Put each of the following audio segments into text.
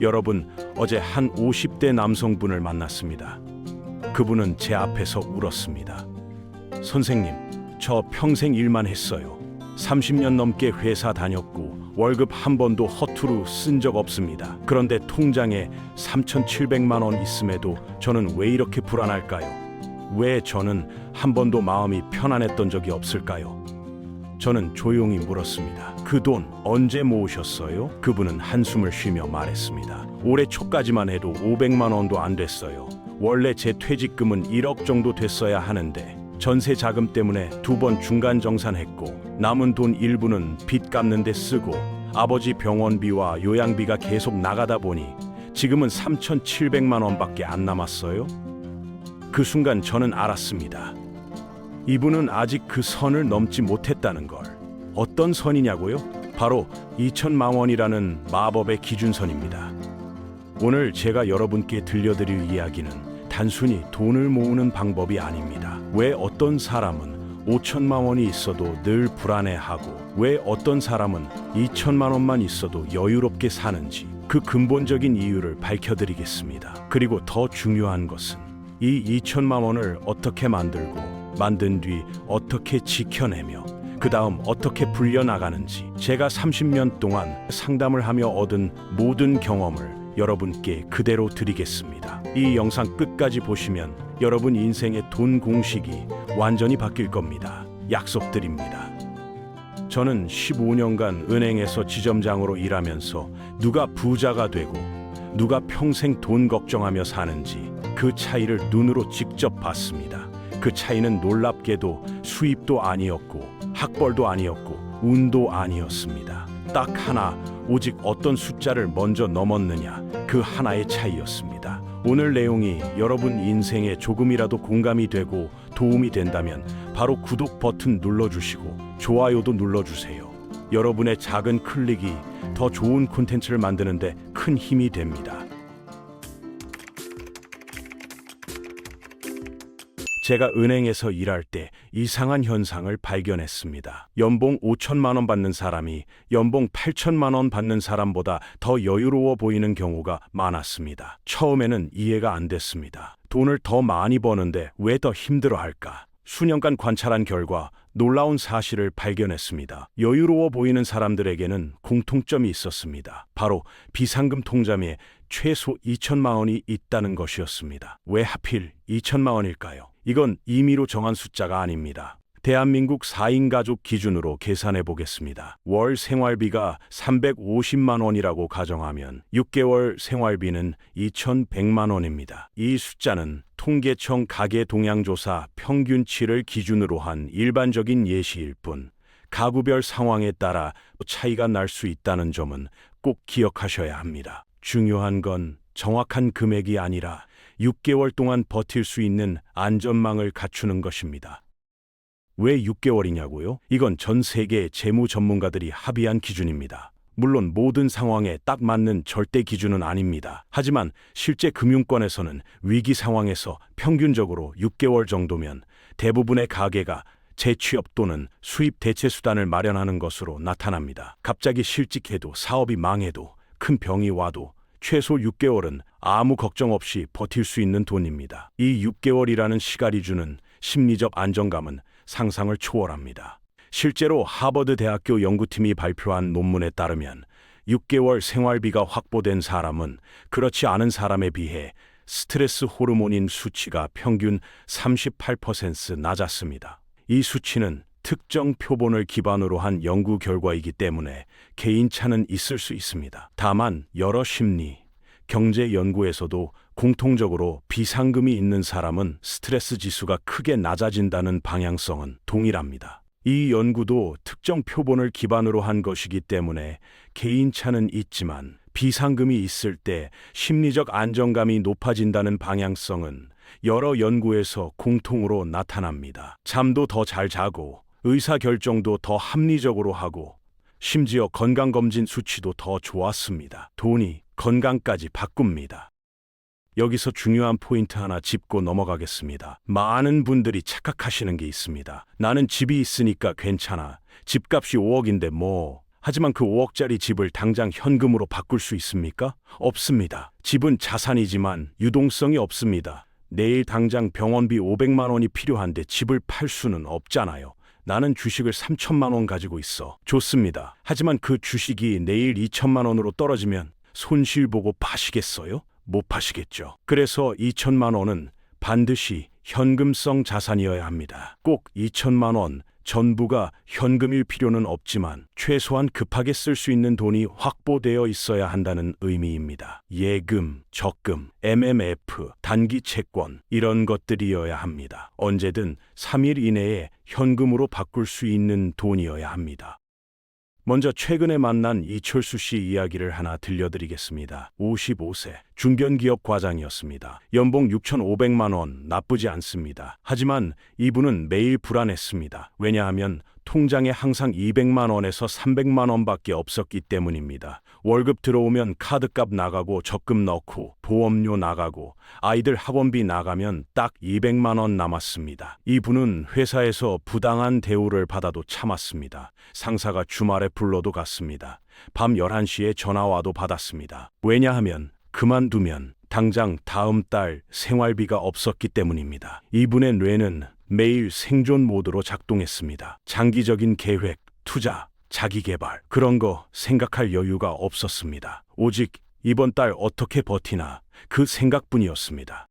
여러분, 어제 한 50대 남성분을 만났습니다. 그분은 제 앞에서 울었습니다. 선생님, 저 평생 일만 했어요. 30년 넘게 회사 다녔고 월급 한 번도 허투루 쓴 적 없습니다. 그런데 통장에 3,700만 원 있음에도 저는 왜 이렇게 불안할까요? 왜 저는 한 번도 마음이 편안했던 적이 없을까요? 저는 조용히 물었습니다. 그 돈 언제 모으셨어요? 그분은 한숨을 쉬며 말했습니다. 올해 초까지만 해도 500만 원도 안 됐어요. 원래 제 퇴직금은 1억 정도 됐어야 하는데 전세 자금 때문에 2번 중간 정산했고 남은 돈 일부는 빚 갚는 데 쓰고 아버지 병원비와 요양비가 계속 나가다 보니 지금은 3,700만 원밖에 안 남았어요. 그 순간 저는 알았습니다. 이분은 아직 그 선을 넘지 못했다는 걸. 어떤 선이냐고요? 바로 2천만 원이라는 마법의 기준선입니다. 오늘 제가 여러분께 들려드릴 이야기는 단순히 돈을 모으는 방법이 아닙니다. 왜 어떤 사람은 5천만 원이 있어도 늘 불안해하고 왜 어떤 사람은 2천만 원만 있어도 여유롭게 사는지 그 근본적인 이유를 밝혀드리겠습니다. 그리고 더 중요한 것은 이 2천만 원을 어떻게 만들고 만든 뒤 어떻게 지켜내며 그 다음 어떻게 불려나가는지 제가 30년 동안 상담을 하며 얻은 모든 경험을 여러분께 그대로 드리겠습니다. 이 영상 끝까지 보시면 여러분 인생의 돈 공식이 완전히 바뀔 겁니다. 약속드립니다. 저는 15년간 은행에서 지점장으로 일하면서 누가 부자가 되고 누가 평생 돈 걱정하며 사는지 그 차이를 눈으로 직접 봤습니다. 그 차이는 놀랍게도 수입도 아니었고 학벌도 아니었고 운도 아니었습니다. 딱 하나, 오직 어떤 숫자를 먼저 넘었느냐, 그 하나의 차이였습니다. 오늘 내용이 여러분 인생에 조금이라도 공감이 되고 도움이 된다면 바로 구독 버튼 눌러주시고 좋아요도 눌러주세요. 여러분의 작은 클릭이 더 좋은 콘텐츠를 만드는데 큰 힘이 됩니다. 제가 은행에서 일할 때 이상한 현상을 발견했습니다. 연봉 5천만 원 받는 사람이 연봉 8천만 원 받는 사람보다 더 여유로워 보이는 경우가 많았습니다. 처음에는 이해가 안 됐습니다. 돈을 더 많이 버는데 왜 더 힘들어할까? 수년간 관찰한 결과 놀라운 사실을 발견했습니다. 여유로워 보이는 사람들에게는 공통점이 있었습니다. 바로 비상금 통장에 최소 2천만 원이 있다는 것이었습니다. 왜 하필 2천만 원일까요? 이건 임의로 정한 숫자가 아닙니다. 대한민국 4인 가족 기준으로 계산해 보겠습니다. 월 생활비가 350만 원이라고 가정하면 6개월 생활비는 2,100만 원입니다. 이 숫자는 통계청 가계동향조사 평균치를 기준으로 한 일반적인 예시일 뿐 가구별 상황에 따라 차이가 날 수 있다는 점은 꼭 기억하셔야 합니다. 중요한 건 정확한 금액이 아니라 6개월 동안 버틸 수 있는 안전망을 갖추는 것입니다. 왜 6개월이냐고요? 이건 전 세계 재무 전문가들이 합의한 기준입니다. 물론 모든 상황에 딱 맞는 절대 기준은 아닙니다. 하지만 실제 금융권에서는 위기 상황에서 평균적으로 6개월 정도면 대부분의 가게가 재취업 또는 수입 대체 수단을 마련하는 것으로 나타납니다. 갑자기 실직해도 사업이 망해도 큰 병이 와도 최소 6개월은 아무 걱정 없이 버틸 수 있는 돈입니다. 이 6개월이라는 시간이 주는 심리적 안정감은 상상을 초월합니다. 실제로 하버드 대학교 연구팀이 발표한 논문에 따르면 6개월 생활비가 확보된 사람은 그렇지 않은 사람에 비해 스트레스 호르몬인 수치가 평균 38% 낮았습니다. 이 수치는 특정 표본을 기반으로 한 연구 결과이기 때문에 개인차는 있을 수 있습니다. 다만 여러 심리, 경제 연구에서도 공통적으로 비상금이 있는 사람은 스트레스 지수가 크게 낮아진다는 방향성은 동일합니다. 이 연구도 특정 표본을 기반으로 한 것이기 때문에 개인차는 있지만 비상금이 있을 때 심리적 안정감이 높아진다는 방향성은 여러 연구에서 공통으로 나타납니다. 잠도 더 잘 자고 의사결정도 더 합리적으로 하고 심지어 건강검진 수치도 더 좋았습니다. 돈이 건강까지 바꿉니다. 여기서 중요한 포인트 하나 짚고 넘어가겠습니다. 많은 분들이 착각하시는 게 있습니다. 나는 집이 있으니까 괜찮아. 집값이 5억인데 뭐 하지만 그 5억짜리 집을 당장 현금으로 바꿀 수 있습니까? 없습니다. 집은 자산이지만 유동성이 없습니다. 내일 당장 병원비 500만 원이 필요한데 집을 팔 수는 없잖아요. 나는 주식을 3천만 원 가지고 있어. 좋습니다. 하지만 그 주식이 내일 2천만 원으로 떨어지면 손실 보고 파시겠어요? 못 파시겠죠. 그래서 2천만 원은 반드시 현금성 자산이어야 합니다. 꼭 2천만 원 전부가 현금일 필요는 없지만 최소한 급하게 쓸 수 있는 돈이 확보되어 있어야 한다는 의미입니다. 예금, 적금, MMF, 단기 채권 이런 것들이어야 합니다. 언제든 3일 이내에 현금으로 바꿀 수 있는 돈이어야 합니다. 먼저 최근에 만난 이철수 씨 이야기를 하나 들려드리겠습니다. 55세 중견기업 과장이었습니다. 연봉 6,500만 원 나쁘지 않습니다. 하지만 이분은 매일 불안했습니다. 왜냐하면 통장에 항상 200만 원에서 300만 원밖에 없었기 때문입니다. 월급 들어오면 카드값 나가고 적금 넣고 보험료 나가고 아이들 학원비 나가면 딱 200만 원 남았습니다. 이분은 회사에서 부당한 대우를 받아도 참았습니다. 상사가 주말에 불러도 갔습니다. 밤 11시에 전화와도 받았습니다. 왜냐하면 그만두면 당장 다음 달 생활비가 없었기 때문입니다. 이분의 뇌는 매일 생존 모드로 작동했습니다. 장기적인 계획, 투자, 자기개발 그런 거 생각할 여유가 없었습니다. 오직 이번 달 어떻게 버티나 그 생각뿐이었습니다.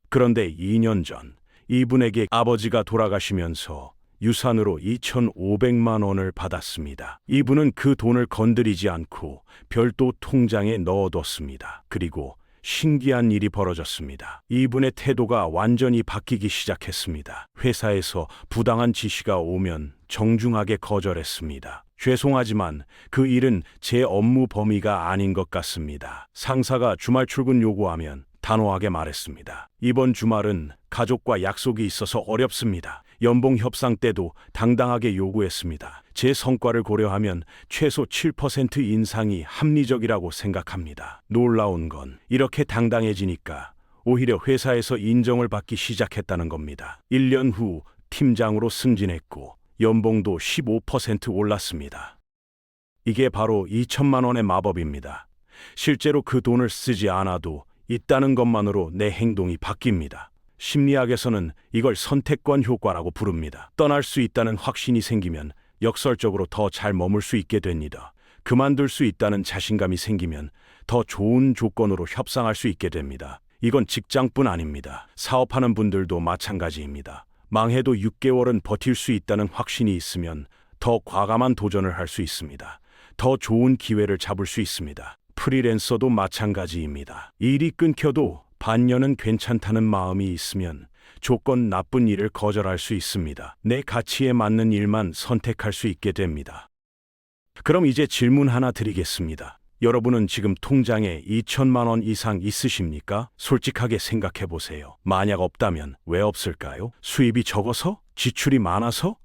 그런데 2년 전 이분에게 아버지가 돌아가시면서 유산으로 2,500만 원을 받았습니다. 이분은 그 돈을 건드리지 않고 별도 통장에 넣어뒀습니다. 그리고 신기한 일이 벌어졌습니다. 이분의 태도가 완전히 바뀌기 시작했습니다. 회사에서 부당한 지시가 오면 정중하게 거절했습니다. 죄송하지만 그 일은 제 업무 범위가 아닌 것 같습니다. 상사가 주말 출근 요구하면 단호하게 말했습니다. 이번 주말은 가족과 약속이 있어서 어렵습니다. 연봉 협상 때도 당당하게 요구했습니다. 제 성과를 고려하면 최소 7% 인상이 합리적이라고 생각합니다. 놀라운 건 이렇게 당당해지니까 오히려 회사에서 인정을 받기 시작했다는 겁니다. 1년 후 팀장으로 승진했고 연봉도 15% 올랐습니다. 이게 바로 2천만 원의 마법입니다. 실제로 그 돈을 쓰지 않아도 있다는 것만으로 내 행동이 바뀝니다. 심리학에서는 이걸 선택권 효과라고 부릅니다. 떠날 수 있다는 확신이 생기면 역설적으로 더 잘 머물 수 있게 됩니다. 그만둘 수 있다는 자신감이 생기면 더 좋은 조건으로 협상할 수 있게 됩니다. 이건 직장뿐 아닙니다. 사업하는 분들도 마찬가지입니다. 망해도 6개월은 버틸 수 있다는 확신이 있으면 더 과감한 도전을 할 수 있습니다. 더 좋은 기회를 잡을 수 있습니다. 프리랜서도 마찬가지입니다. 일이 끊겨도 반년은 괜찮다는 마음이 있으면 조건 나쁜 일을 거절할 수 있습니다. 내 가치에 맞는 일만 선택할 수 있게 됩니다. 그럼 이제 질문 하나 드리겠습니다. 여러분은 지금 통장에 2천만 원 이상 있으십니까? 솔직하게 생각해 보세요. 만약 없다면 왜 없을까요? 수입이 적어서? 지출이 많아서?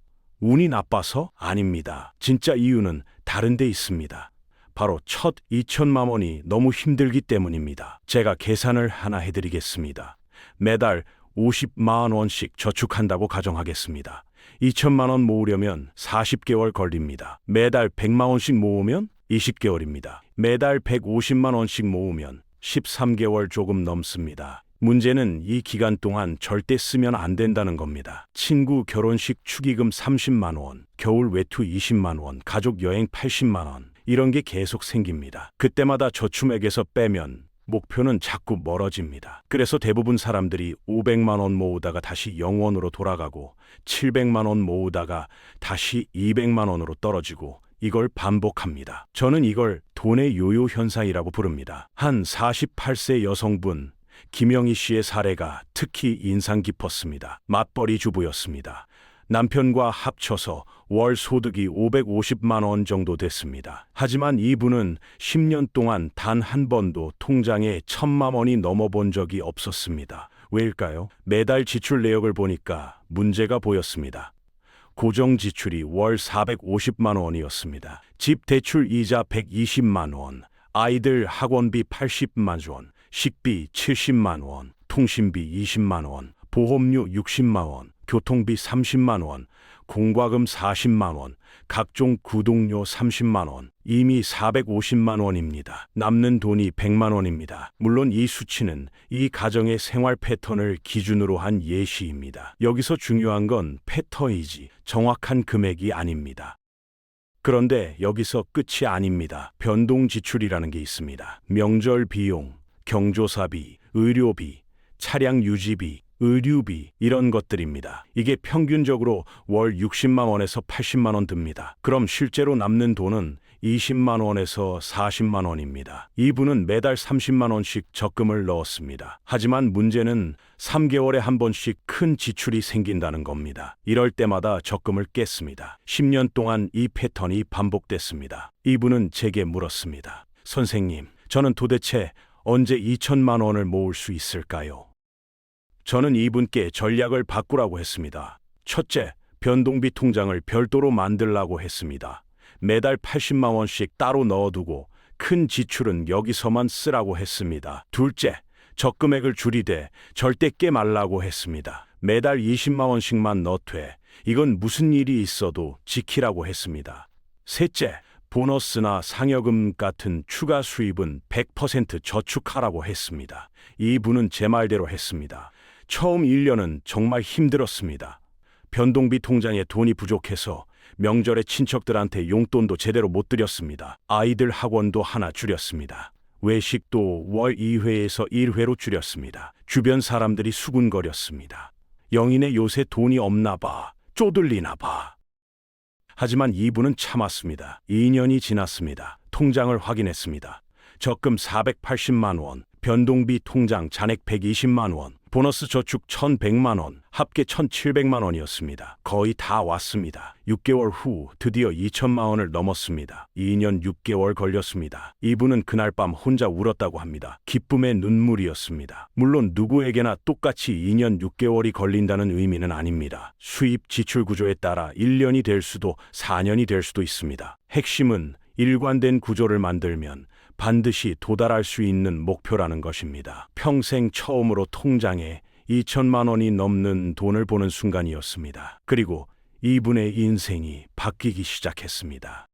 운이 나빠서? 아닙니다. 진짜 이유는 다른 데 있습니다. 바로 첫 2천만 원이 너무 힘들기 때문입니다. 제가 계산을 하나 해드리겠습니다. 매달 50만 원씩 저축한다고 가정하겠습니다. 2천만 원 모으려면 40개월 걸립니다. 매달 100만 원씩 모으면 20개월입니다. 매달 150만 원씩 모으면 13개월 조금 넘습니다. 문제는 이 기간 동안 절대 쓰면 안 된다는 겁니다. 친구 결혼식 축의금 30만 원, 겨울 외투 20만 원, 가족 여행 80만 원 이런 게 계속 생깁니다. 그때마다 저축액에서 빼면 목표는 자꾸 멀어집니다. 그래서 대부분 사람들이 500만 원 모으다가 다시 0원으로 돌아가고 700만 원 모으다가 다시 200만 원으로 떨어지고 이걸 반복합니다. 저는 이걸 돈의 요요 현상이라고 부릅니다. 한 48세 여성분 김영희 씨의 사례가 특히 인상 깊었습니다. 맞벌이 주부였습니다. 남편과 합쳐서 월 소득이 550만 원 정도 됐습니다. 하지만 이분은 10년 동안 단 한 번도 통장에 1,000만 원이 넘어본 적이 없었습니다. 왜일까요? 매달 지출 내역을 보니까 문제가 보였습니다. 고정 지출이 월 450만 원이었습니다. 집 대출 이자 120만 원, 아이들 학원비 80만 원, 식비 70만 원, 통신비 20만 원, 보험료 60만 원, 교통비 30만 원, 공과금 40만 원, 각종 구독료 30만 원, 이미 450만 원입니다. 남는 돈이 100만 원입니다. 물론 이 수치는 이 가정의 생활 패턴을 기준으로 한 예시입니다. 여기서 중요한 건 패턴이지 정확한 금액이 아닙니다. 그런데 여기서 끝이 아닙니다. 변동 지출이라는 게 있습니다. 명절 비용, 경조사비, 의료비, 차량 유지비, 의류비 이런 것들입니다. 이게 평균적으로 월 60만 원에서 80만 원 듭니다. 그럼 실제로 남는 돈은 20만 원에서 40만 원입니다. 이분은 매달 30만 원씩 적금을 넣었습니다. 하지만 문제는 3개월에 한 번씩 큰 지출이 생긴다는 겁니다. 이럴 때마다 적금을 깼습니다. 10년 동안 이 패턴이 반복됐습니다. 이분은 제게 물었습니다. 선생님, 저는 도대체 언제 2천만 원을 모을 수 있을까요? 저는 이분께 전략을 바꾸라고 했습니다. 첫째, 변동비 통장을 별도로 만들라고 했습니다. 매달 80만 원씩 따로 넣어두고 큰 지출은 여기서만 쓰라고 했습니다. 둘째, 적금액을 줄이되 절대 깨 말라고 했습니다. 매달 20만 원씩만 넣되 이건 무슨 일이 있어도 지키라고 했습니다. 셋째, 보너스나 상여금 같은 추가 수입은 100% 저축하라고 했습니다. 이분은 제 말대로 했습니다. 처음 1년은 정말 힘들었습니다. 변동비 통장에 돈이 부족해서 명절에 친척들한테 용돈도 제대로 못 드렸습니다. 아이들 학원도 하나 줄였습니다. 외식도 월 2회에서 1회로 줄였습니다. 주변 사람들이 수군거렸습니다. 영인의 요새 돈이 없나 봐, 쪼들리나 봐. 하지만 이분은 참았습니다. 2년이 지났습니다. 통장을 확인했습니다. 적금 480만 원, 변동비 통장 잔액 120만 원, 보너스 저축 1,100만 원, 합계 1,700만 원이었습니다. 거의 다 왔습니다. 6개월 후 드디어 2천만 원을 넘었습니다. 2년 6개월 걸렸습니다. 이분은 그날 밤 혼자 울었다고 합니다. 기쁨의 눈물이었습니다. 물론 누구에게나 똑같이 2년 6개월이 걸린다는 의미는 아닙니다. 수입 지출 구조에 따라 1년이 될 수도 4년이 될 수도 있습니다. 핵심은 일관된 구조를 만들면 반드시 도달할 수 있는 목표라는 것입니다. 평생 처음으로 통장에 2천만 원이 넘는 돈을 보는 순간이었습니다. 그리고 이분의 인생이 바뀌기 시작했습니다.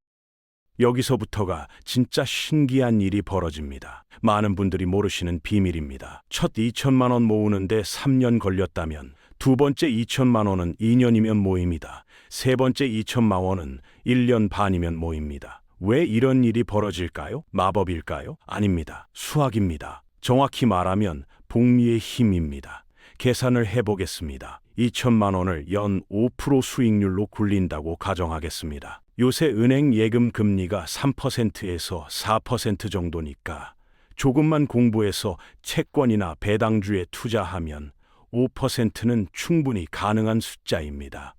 여기서부터가 진짜 신기한 일이 벌어집니다. 많은 분들이 모르시는 비밀입니다. 첫 2천만 원 모으는데 3년 걸렸다면 두 번째 2천만 원은 2년이면 모입니다. 세 번째 2천만 원은 1년 반이면 모입니다. 왜 이런 일이 벌어질까요? 마법일까요? 아닙니다. 수학입니다. 정확히 말하면 복리의 힘입니다. 계산을 해보겠습니다. 2천만 원을 연 5% 수익률로 굴린다고 가정하겠습니다. 요새 은행 예금 금리가 3%에서 4% 정도니까 조금만 공부해서 채권이나 배당주에 투자하면 5%는 충분히 가능한 숫자입니다.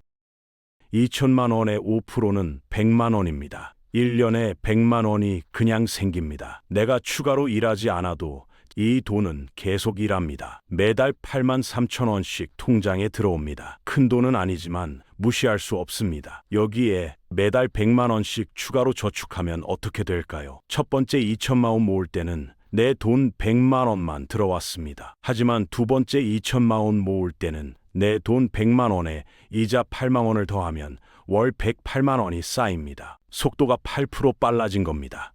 2천만 원의 5%는 100만 원입니다. 1년에 100만 원이 그냥 생깁니다. 내가 추가로 일하지 않아도 이 돈은 계속 일합니다. 매달 8만 3천 원씩 통장에 들어옵니다. 큰 돈은 아니지만 무시할 수 없습니다. 여기에 매달 100만 원씩 추가로 저축하면 어떻게 될까요? 첫 번째 2천만 원 모을 때는 내 돈 100만 원만 들어왔습니다. 하지만 두 번째 2천만 원 모을 때는 내 돈 100만 원에 이자 8만 원을 더하면 월 108만 원이 쌓입니다. 속도가 8% 빨라진 겁니다.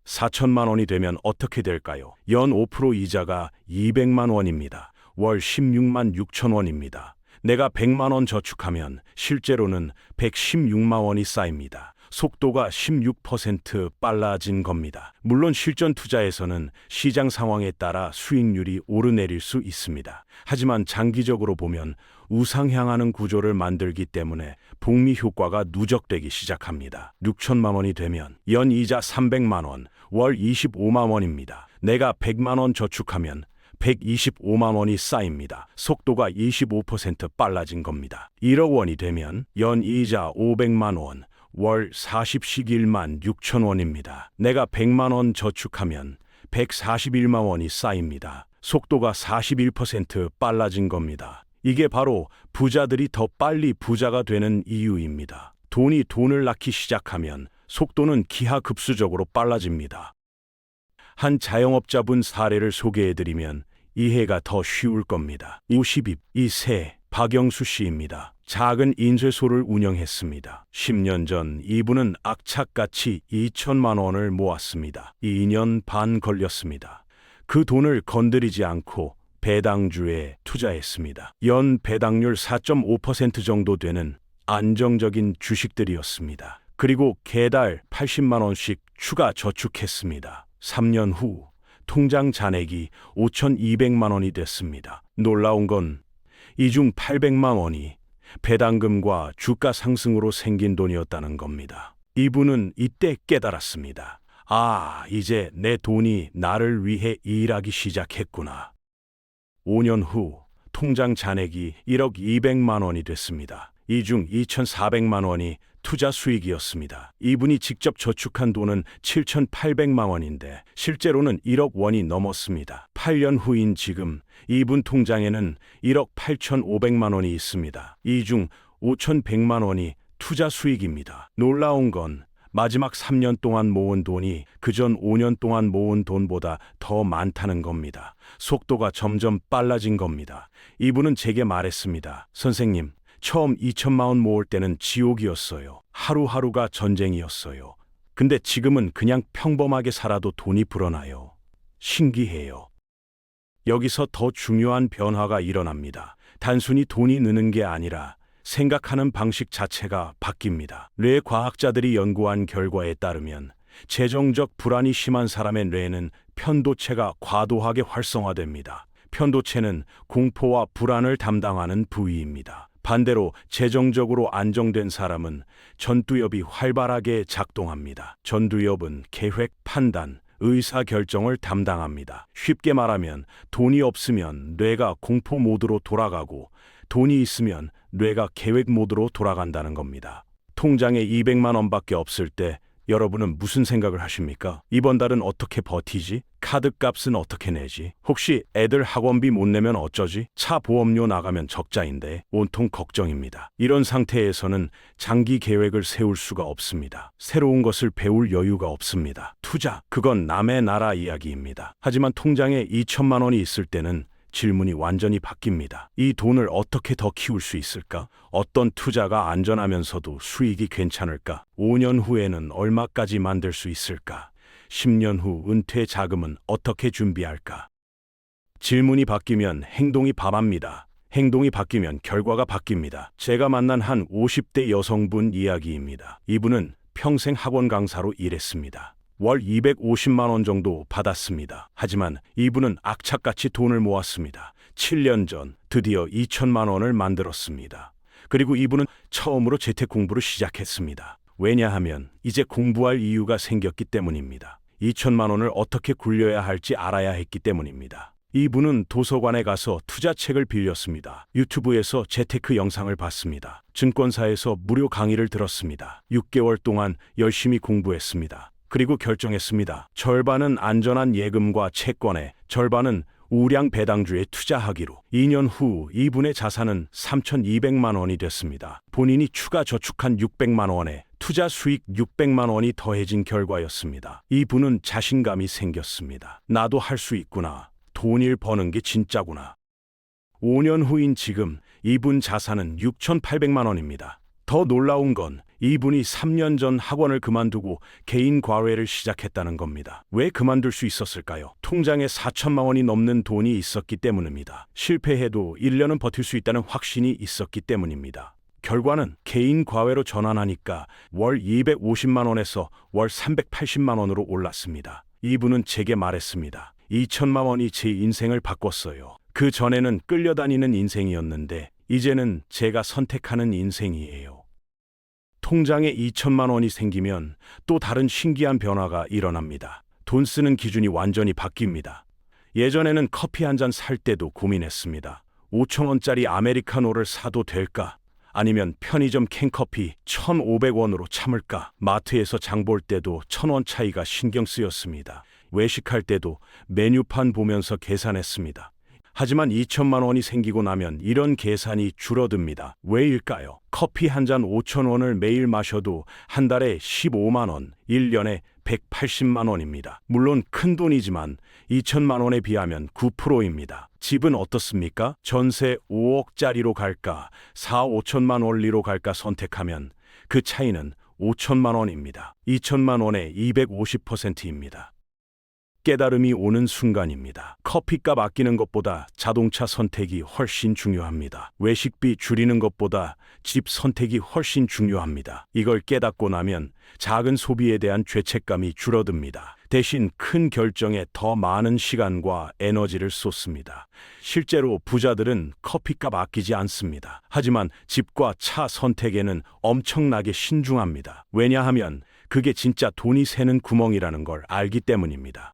4천만 원이 되면 어떻게 될까요? 연 5% 이자가 200만 원입니다. 월 16만 6천 원입니다. 내가 100만 원 저축하면 실제로는 116만 원이 쌓입니다. 속도가 16% 빨라진 겁니다. 물론 실전 투자에서는 시장 상황에 따라 수익률이 오르내릴 수 있습니다. 하지만 장기적으로 보면 우상향하는 구조를 만들기 때문에 복리 효과가 누적되기 시작합니다. 6천만 원이 되면 연 이자 300만 원, 월 25만 원입니다. 내가 100만 원 저축하면 125만 원이 쌓입니다. 속도가 25% 빨라진 겁니다. 1억 원이 되면 연 이자 500만 원, 월 41만 6천 원입니다. 내가 100만 원 저축하면 141만 원이 쌓입니다. 속도가 41% 빨라진 겁니다. 이게 바로 부자들이 더 빨리 부자가 되는 이유입니다. 돈이 돈을 낳기 시작하면 속도는 기하급수적으로 빨라집니다. 한 자영업자분 사례를 소개해드리면 이해가 더 쉬울 겁니다. 50입, 이 새 박영수 씨입니다. 작은 인쇄소를 운영했습니다. 10년 전 이분은 악착같이 2천만 원을 모았습니다. 2년 반 걸렸습니다. 그 돈을 건드리지 않고 배당주에 투자했습니다. 연 배당률 4.5% 정도 되는 안정적인 주식들이었습니다. 그리고 개달 80만 원씩 추가 저축했습니다. 3년 후 통장 잔액이 5,200만 원이 됐습니다. 놀라운 건 이 중 800만 원이 배당금과 주가 상승으로 생긴 돈이었다는 겁니다. 이분은 이때 깨달았습니다. 아, 이제 내 돈이 나를 위해 일하기 시작했구나. 5년 후 통장 잔액이 1억 200만 원이 됐습니다. 이 중 2,400만 원이 투자 수익이었습니다. 이분이 직접 저축한 돈은 7,800만 원인데 실제로는 1억 원이 넘었습니다. 8년 후인 지금 이분 통장에는 1억 8,500만 원이 있습니다. 이 중 5,100만 원이 투자 수익입니다. 놀라운 건 마지막 3년 동안 모은 돈이 그전 5년 동안 모은 돈보다 더 많다는 겁니다. 속도가 점점 빨라진 겁니다. 이분은 제게 말했습니다. 선생님, 처음 2천만 원 모을 때는 지옥이었어요. 하루하루가 전쟁이었어요. 근데 지금은 그냥 평범하게 살아도 돈이 불어나요. 신기해요. 여기서 더 중요한 변화가 일어납니다. 단순히 돈이 느는 게 아니라 생각하는 방식 자체가 바뀝니다. 뇌 과학자들이 연구한 결과에 따르면 재정적 불안이 심한 사람의 뇌는 편도체가 과도하게 활성화됩니다. 편도체는 공포와 불안을 담당하는 부위입니다. 반대로 재정적으로 안정된 사람은 전두엽이 활발하게 작동합니다. 전두엽은 계획, 판단, 의사결정을 담당합니다. 쉽게 말하면 돈이 없으면 뇌가 공포 모드로 돌아가고 돈이 있으면 뇌가 계획 모드로 돌아간다는 겁니다. 통장에 200만 원밖에 없을 때 여러분은 무슨 생각을 하십니까? 이번 달은 어떻게 버티지? 카드값은 어떻게 내지? 혹시 애들 학원비 못 내면 어쩌지? 차 보험료 나가면 적자인데 온통 걱정입니다. 이런 상태에서는 장기 계획을 세울 수가 없습니다. 새로운 것을 배울 여유가 없습니다. 투자, 그건 남의 나라 이야기입니다. 하지만 통장에 2천만 원이 있을 때는 질문이 완전히 바뀝니다. 이 돈을 어떻게 더 키울 수 있을까? 어떤 투자가 안전하면서도 수익이 괜찮을까? 5년 후에는 얼마까지 만들 수 있을까? 10년 후 은퇴 자금은 어떻게 준비할까? 질문이 바뀌면 행동이 반합니다. 행동이 바뀌면 결과가 바뀝니다. 제가 만난 한 50대 여성분 이야기입니다. 이분은 평생 학원 강사로 일했습니다. 월 250만 원 정도 받았습니다. 하지만 이분은 악착같이 돈을 모았습니다. 7년 전 드디어 2천만 원을 만들었습니다. 그리고 이분은 처음으로 재택 공부를 시작했습니다. 왜냐하면 이제 공부할 이유가 생겼기 때문입니다. 2천만 원을 어떻게 굴려야 할지 알아야 했기 때문입니다. 이분은 도서관에 가서 투자책을 빌렸습니다. 유튜브에서 재테크 영상을 봤습니다. 증권사에서 무료 강의를 들었습니다. 6개월 동안 열심히 공부했습니다. 그리고 결정했습니다. 절반은 안전한 예금과 채권에, 절반은 우량 배당주에 투자하기로. 2년 후 이분의 자산은 3,200만 원이 됐습니다. 본인이 추가 저축한 600만 원에 투자 수익 600만 원이 더해진 결과였습니다. 이분은 자신감이 생겼습니다. 나도 할 수 있구나. 돈을 버는 게 진짜구나. 5년 후인 지금 이분 자산은 6,800만 원입니다. 더 놀라운 건 이분이 3년 전 학원을 그만두고 개인 과외를 시작했다는 겁니다. 왜 그만둘 수 있었을까요? 통장에 4천만 원이 넘는 돈이 있었기 때문입니다. 실패해도 1년은 버틸 수 있다는 확신이 있었기 때문입니다. 결과는 개인 과외로 전환하니까 월 250만 원에서 월 380만 원으로 올랐습니다. 이분은 제게 말했습니다. 2천만 원이 제 인생을 바꿨어요. 그 전에는 끌려다니는 인생이었는데 이제는 제가 선택하는 인생이에요. 통장에 2천만 원이 생기면 또 다른 신기한 변화가 일어납니다. 돈 쓰는 기준이 완전히 바뀝니다. 예전에는 커피 한 잔 살 때도 고민했습니다. 5천 원짜리 아메리카노를 사도 될까? 아니면 편의점 캔커피 1,500원으로 참을까? 마트에서 장볼 때도 1,000원 차이가 신경 쓰였습니다. 외식할 때도 메뉴판 보면서 계산했습니다. 하지만 2천만 원이 생기고 나면 이런 계산이 줄어듭니다. 왜일까요? 커피 한 잔 5천 원을 매일 마셔도 한 달에 15만 원, 1년에 180만 원입니다. 물론 큰 돈이지만 2천만 원에 비하면 9%입니다. 집은 어떻습니까? 전세 5억짜리로 갈까, 4, 5천만 원리로 갈까 선택하면 그 차이는 5천만 원입니다. 2천만 원의 250%입니다. 깨달음이 오는 순간입니다. 커피값 아끼는 것보다 자동차 선택이 훨씬 중요합니다. 외식비 줄이는 것보다 집 선택이 훨씬 중요합니다. 이걸 깨닫고 나면 작은 소비에 대한 죄책감이 줄어듭니다. 대신 큰 결정에 더 많은 시간과 에너지를 쏟습니다. 실제로 부자들은 커피값 아끼지 않습니다. 하지만 집과 차 선택에는 엄청나게 신중합니다. 왜냐하면 그게 진짜 돈이 새는 구멍이라는 걸 알기 때문입니다.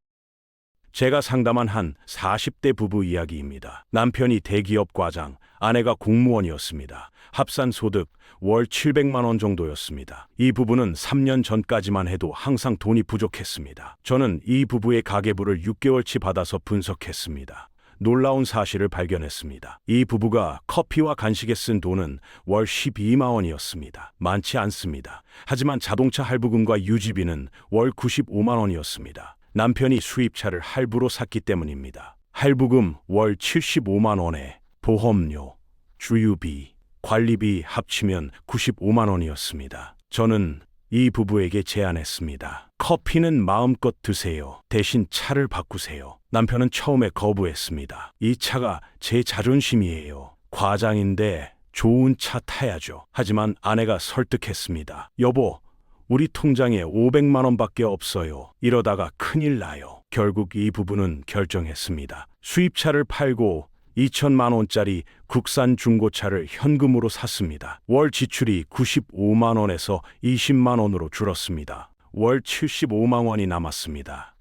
제가 상담한 한 40대 부부 이야기입니다. 남편이 대기업 과장, 아내가 공무원이었습니다. 합산 소득 월 700만 원 정도였습니다. 이 부부는 3년 전까지만 해도 항상 돈이 부족했습니다. 저는 이 부부의 가계부를 6개월치 받아서 분석했습니다. 놀라운 사실을 발견했습니다. 이 부부가 커피와 간식에 쓴 돈은 월 12만 원이었습니다. 많지 않습니다. 하지만 자동차 할부금과 유지비는 월 95만 원이었습니다. 남편이 수입차를 할부로 샀기 때문입니다. 할부금 월 75만 원에 보험료, 주유비, 관리비 합치면 95만 원이었습니다. 저는 이 부부에게 제안했습니다. 커피는 마음껏 드세요. 대신 차를 바꾸세요. 남편은 처음에 거부했습니다. 이 차가 제 자존심이에요. 과장인데 좋은 차 타야죠. 하지만 아내가 설득했습니다. 여보, 우리 통장에 500만 원밖에 없어요. 이러다가 큰일 나요. 결국 이 부부는 결정했습니다. 수입차를 팔고 2천만 원짜리 국산 중고차를 현금으로 샀습니다. 월 지출이 95만 원에서 20만 원으로 줄었습니다. 월 75만 원이 남았습니다.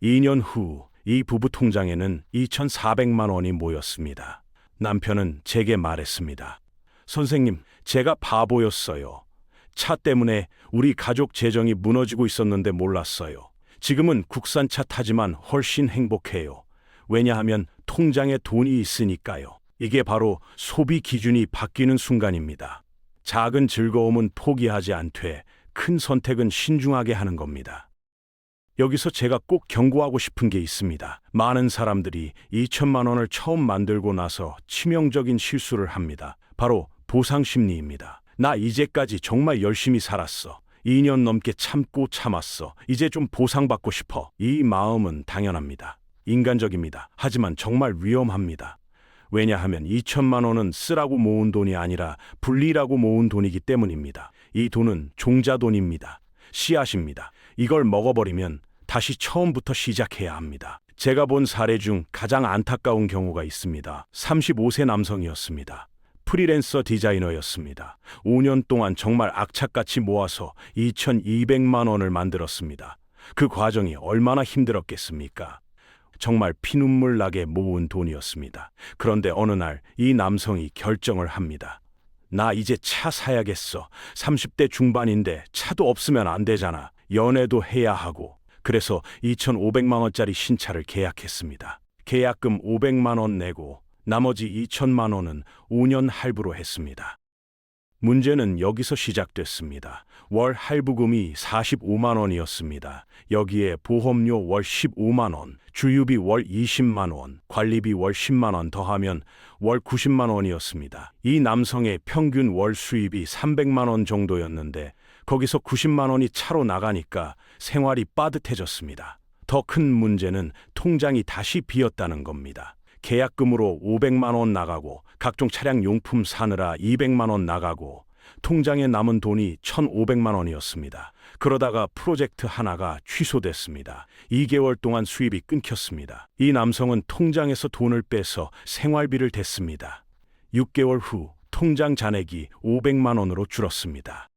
2년 후 이 부부 통장에는 2,400만 원이 모였습니다. 남편은 제게 말했습니다. 선생님, 제가 바보였어요. 차 때문에 우리 가족 재정이 무너지고 있었는데 몰랐어요. 지금은 국산차 타지만 훨씬 행복해요. 왜냐하면 통장에 돈이 있으니까요. 이게 바로 소비 기준이 바뀌는 순간입니다. 작은 즐거움은 포기하지 않되 큰 선택은 신중하게 하는 겁니다. 여기서 제가 꼭 경고하고 싶은 게 있습니다. 많은 사람들이 2천만 원을 처음 만들고 나서 치명적인 실수를 합니다. 바로 보상 심리입니다. 나 이제까지 정말 열심히 살았어. 2년 넘게 참고 참았어. 이제 좀 보상받고 싶어. 이 마음은 당연합니다. 인간적입니다. 하지만 정말 위험합니다. 왜냐하면 2천만 원은 쓰라고 모은 돈이 아니라 불리라고 모은 돈이기 때문입니다. 이 돈은 종자돈입니다. 씨앗입니다. 이걸 먹어버리면 다시 처음부터 시작해야 합니다. 제가 본 사례 중 가장 안타까운 경우가 있습니다. 35세 남성이었습니다. 프리랜서 디자이너였습니다. 5년 동안 정말 악착같이 모아서 2,200만 원을 만들었습니다. 그 과정이 얼마나 힘들었겠습니까? 정말 피눈물 나게 모은 돈이었습니다. 그런데 어느 날 이 남성이 결정을 합니다. 나 이제 차 사야겠어. 30대 중반인데 차도 없으면 안 되잖아. 연애도 해야 하고. 그래서 2,500만 원짜리 신차를 계약했습니다. 계약금 500만 원 내고 나머지 2천만 원은 5년 할부로 했습니다. 문제는 여기서 시작됐습니다. 월 할부금이 45만 원이었습니다. 여기에 보험료 월 15만 원, 주유비 월 20만 원, 관리비 월 10만 원 더하면 월 90만 원이었습니다. 이 남성의 평균 월 수입이 300만 원 정도였는데 거기서 90만 원이 차로 나가니까 생활이 빠듯해졌습니다. 더 큰 문제는 통장이 다시 비었다는 겁니다. 계약금으로 500만 원 나가고 각종 차량 용품 사느라 200만 원 나가고 통장에 남은 돈이 1,500만 원이었습니다. 그러다가 프로젝트 하나가 취소됐습니다. 2개월 동안 수입이 끊겼습니다. 이 남성은 통장에서 돈을 빼서 생활비를 댔습니다. 6개월 후 통장 잔액이 500만 원으로 줄었습니다.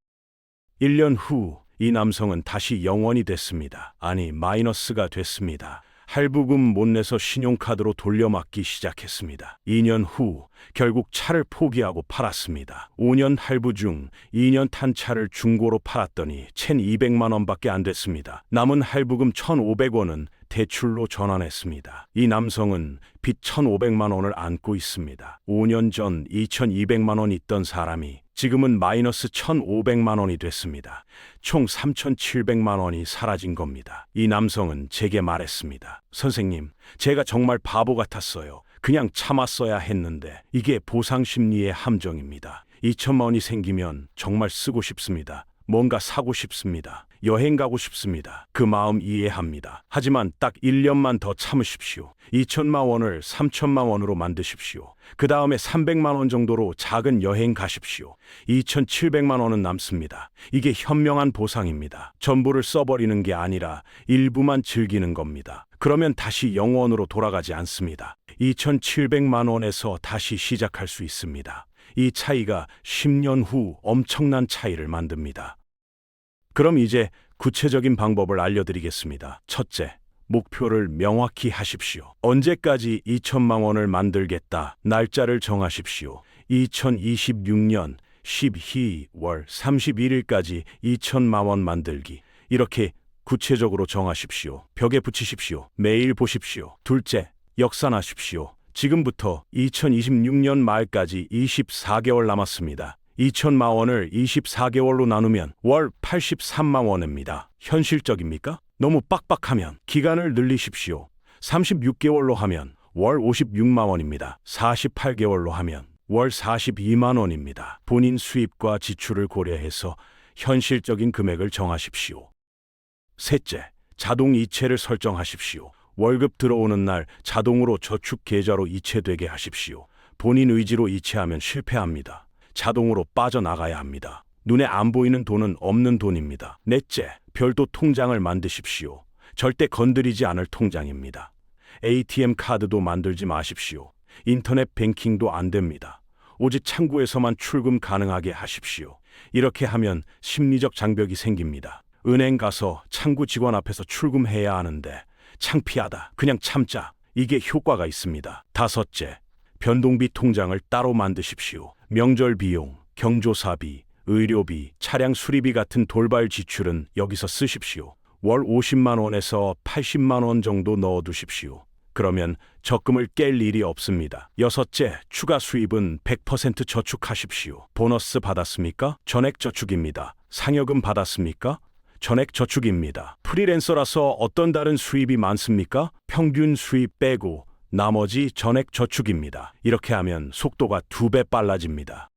1년 후 이 남성은 다시 0원이 됐습니다. 아니, 마이너스가 됐습니다. 할부금 못 내서 신용카드로 돌려막기 시작했습니다. 2년 후 결국 차를 포기하고 팔았습니다. 5년 할부 중 2년 탄 차를 중고로 팔았더니 1,200만 원밖에 안 됐습니다. 남은 할부금 1,500원은 대출로 전환했습니다. 이 남성은 빚 1,500만 원을 안고 있습니다. 5년 전 2,200만 원 있던 사람이 지금은 마이너스 1,500만 원이 됐습니다. 총 3,700만 원이 사라진 겁니다. 이 남성은 제게 말했습니다. 선생님, 제가 정말 바보 같았어요. 그냥 참았어야 했는데 이게 보상 심리의 함정입니다. 2천만 원이 생기면 정말 쓰고 싶습니다. 뭔가 사고 싶습니다. 여행 가고 싶습니다. 그 마음 이해합니다. 하지만 딱 1년만 더 참으십시오. 2천만 원을 3천만 원으로 만드십시오. 그 다음에 300만 원 정도로 작은 여행 가십시오. 2,700만 원은 남습니다. 이게 현명한 보상입니다. 전부를 써버리는 게 아니라 일부만 즐기는 겁니다. 그러면 다시 0원으로 돌아가지 않습니다. 2,700만 원에서 다시 시작할 수 있습니다. 이 차이가 10년 후 엄청난 차이를 만듭니다. 그럼 이제 구체적인 방법을 알려드리겠습니다. 첫째, 목표를 명확히 하십시오. 언제까지 2천만 원을 만들겠다. 날짜를 정하십시오. 2026년 12월 31일까지 2천만 원 만들기. 이렇게 구체적으로 정하십시오. 벽에 붙이십시오. 매일 보십시오. 둘째, 역산하십시오. 지금부터 2026년 말까지 24개월 남았습니다. 2천만 원을 24개월로 나누면 월 83만 원입니다. 현실적입니까? 너무 빡빡하면 기간을 늘리십시오. 36개월로 하면 월 56만 원입니다. 48개월로 하면 월 42만 원입니다. 본인 수입과 지출을 고려해서 현실적인 금액을 정하십시오. 셋째, 자동 이체를 설정하십시오. 월급 들어오는 날 자동으로 저축 계좌로 이체되게 하십시오. 본인 의지로 이체하면 실패합니다. 자동으로 빠져나가야 합니다. 눈에 안 보이는 돈은 없는 돈입니다. 넷째, 별도 통장을 만드십시오. 절대 건드리지 않을 통장입니다. ATM 카드도 만들지 마십시오. 인터넷 뱅킹도 안 됩니다. 오직 창구에서만 출금 가능하게 하십시오. 이렇게 하면 심리적 장벽이 생깁니다. 은행 가서 창구 직원 앞에서 출금해야 하는데 창피하다. 그냥 참자. 이게 효과가 있습니다. 다섯째, 변동비 통장을 따로 만드십시오. 명절 비용, 경조사비, 의료비, 차량 수리비 같은 돌발 지출은 여기서 쓰십시오. 월 50만 원에서 80만 원 정도 넣어두십시오. 그러면 적금을 깰 일이 없습니다. 여섯째, 추가 수입은 100% 저축하십시오. 보너스 받았습니까? 전액 저축입니다. 상여금 받았습니까? 전액 저축입니다. 프리랜서라서 어떤 다른 수입이 많습니까? 평균 수입 빼고 나머지 전액 저축입니다. 이렇게 하면 속도가 2배 빨라집니다.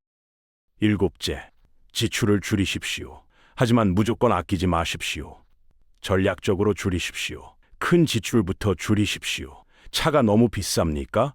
일곱째, 지출을 줄이십시오. 하지만 무조건 아끼지 마십시오. 전략적으로 줄이십시오. 큰 지출부터 줄이십시오. 차가 너무 비쌉니까?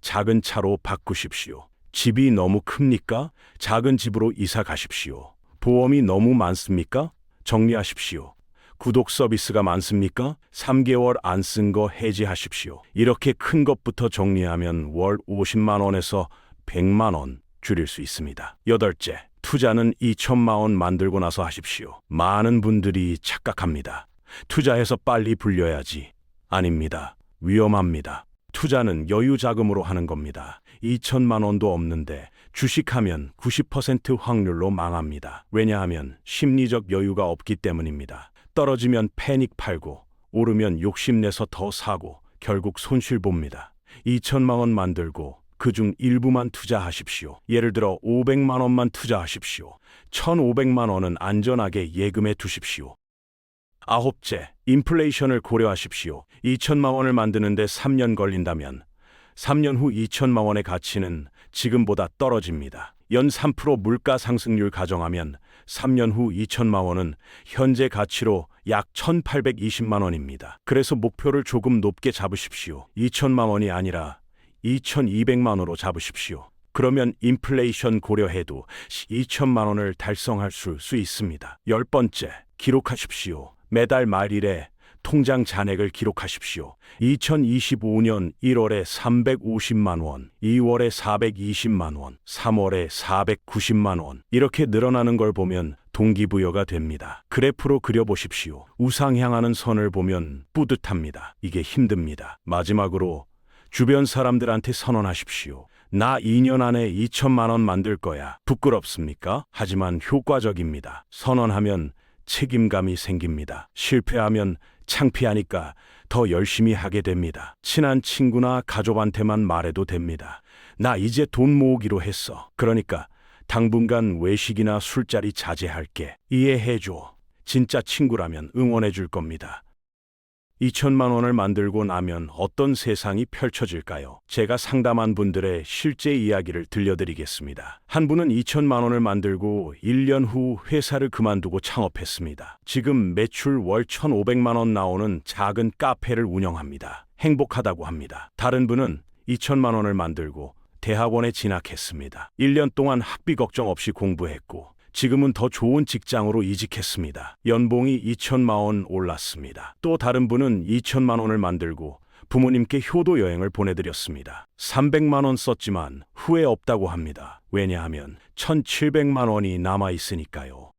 작은 차로 바꾸십시오. 집이 너무 큽니까? 작은 집으로 이사 가십시오. 보험이 너무 많습니까? 정리하십시오. 구독 서비스가 많습니까? 3개월 안 쓴 거 해지하십시오. 이렇게 큰 것부터 정리하면 월 50만 원에서 100만 원 줄일 수 있습니다. 여덟째, 투자는 2천만 원 만들고 나서 하십시오. 많은 분들이 착각합니다. 투자해서 빨리 불려야지. 아닙니다. 위험합니다. 투자는 여유 자금으로 하는 겁니다. 2천만 원도 없는데 주식하면 90% 확률로 망합니다. 왜냐하면 심리적 여유가 없기 때문입니다. 떨어지면 패닉 팔고 오르면 욕심내서 더 사고 결국 손실 봅니다. 2천만 원 만들고 그중 일부만 투자하십시오. 예를 들어 500만 원만 투자하십시오. 1,500만 원은 안전하게 예금에 두십시오. 아홉째, 인플레이션을 고려하십시오. 2천만 원을 만드는데 3년 걸린다면 3년 후 2천만 원의 가치는 지금보다 떨어집니다. 연 3% 물가 상승률 가정하면 3년 후 2천만 원은 현재 가치로 약 1,820만 원입니다. 그래서 목표를 조금 높게 잡으십시오. 2천만 원이 아니라 2,200만 원으로 잡으십시오. 그러면 인플레이션 고려해도 2천만 원을 달성할 수 있습니다. 열 번째, 기록하십시오. 매달 말일에 통장 잔액을 기록하십시오. 2025년 1월에 350만 원, 2월에 420만 원, 3월에 490만 원. 이렇게 늘어나는 걸 보면 동기부여가 됩니다. 그래프로 그려보십시오. 우상향하는 선을 보면 뿌듯합니다. 이게 힘듭니다. 마지막으로 주변 사람들한테 선언하십시오. 나 2년 안에 2천만 원 만들 거야. 부끄럽습니까? 하지만 효과적입니다. 선언하면 책임감이 생깁니다. 실패하면 창피하니까 더 열심히 하게 됩니다. 친한 친구나 가족한테만 말해도 됩니다. 나 이제 돈 모으기로 했어. 그러니까 당분간 외식이나 술자리 자제할게. 이해해줘. 진짜 친구라면 응원해줄 겁니다. 2천만 원을 만들고 나면 어떤 세상이 펼쳐질까요? 제가 상담한 분들의 실제 이야기를 들려드리겠습니다. 한 분은 2천만 원을 만들고 1년 후 회사를 그만두고 창업했습니다. 지금 매출 월 1,500만 원 나오는 작은 카페를 운영합니다. 행복하다고 합니다. 다른 분은 2천만 원을 만들고 대학원에 진학했습니다. 1년 동안 학비 걱정 없이 공부했고 지금은 더 좋은 직장으로 이직했습니다. 연봉이 2천만 원 올랐습니다. 또 다른 분은 2천만 원을 만들고 부모님께 효도 여행을 보내드렸습니다. 300만 원 썼지만 후회 없다고 합니다. 왜냐하면 1,700만 원이 남아 있으니까요.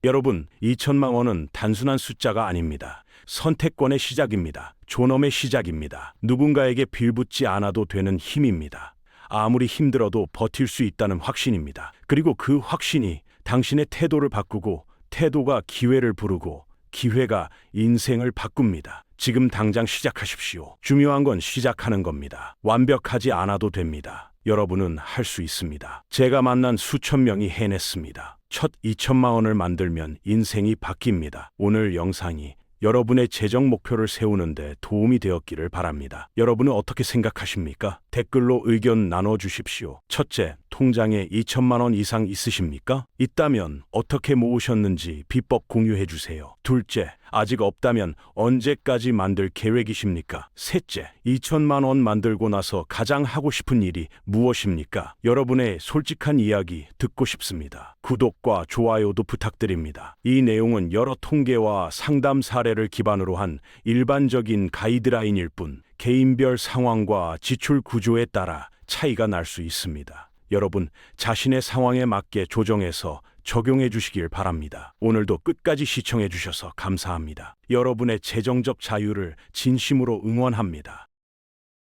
여러분, 2천만 원은 단순한 숫자가 아닙니다. 선택권의 시작입니다. 존엄의 시작입니다. 누군가에게 빌붙지 않아도 되는 힘입니다. 아무리 힘들어도 버틸 수 있다는 확신입니다. 그리고 그 확신이 당신의 태도를 바꾸고 태도가 기회를 부르고 기회가 인생을 바꿉니다. 지금 당장 시작하십시오. 중요한 건 시작하는 겁니다. 완벽하지 않아도 됩니다. 여러분은 할 수 있습니다. 제가 만난 수천 명이 해냈습니다. 첫 2천만 원을 만들면 인생이 바뀝니다. 오늘 영상이 여러분의 재정 목표를 세우는데 도움이 되었기를 바랍니다. 여러분은 어떻게 생각하십니까? 댓글로 의견 나눠주십시오. 첫째, 통장에 2천만 원 이상 있으십니까? 있다면 어떻게 모으셨는지 비법 공유해 주세요. 둘째, 아직 없다면 언제까지 만들 계획이십니까? 셋째, 2천만 원 만들고 나서 가장 하고 싶은 일이 무엇입니까? 여러분의 솔직한 이야기 듣고 싶습니다. 구독과 좋아요도 부탁드립니다. 이 내용은 여러 통계와 상담 사례를 기반으로 한 일반적인 가이드라인일 뿐 개인별 상황과 지출 구조에 따라 차이가 날 수 있습니다. 여러분, 자신의 상황에 맞게 조정해서 적용해 주시길 바랍니다. 오늘도 끝까지 시청해 주셔서 감사합니다. 여러분의 재정적 자유를 진심으로 응원합니다.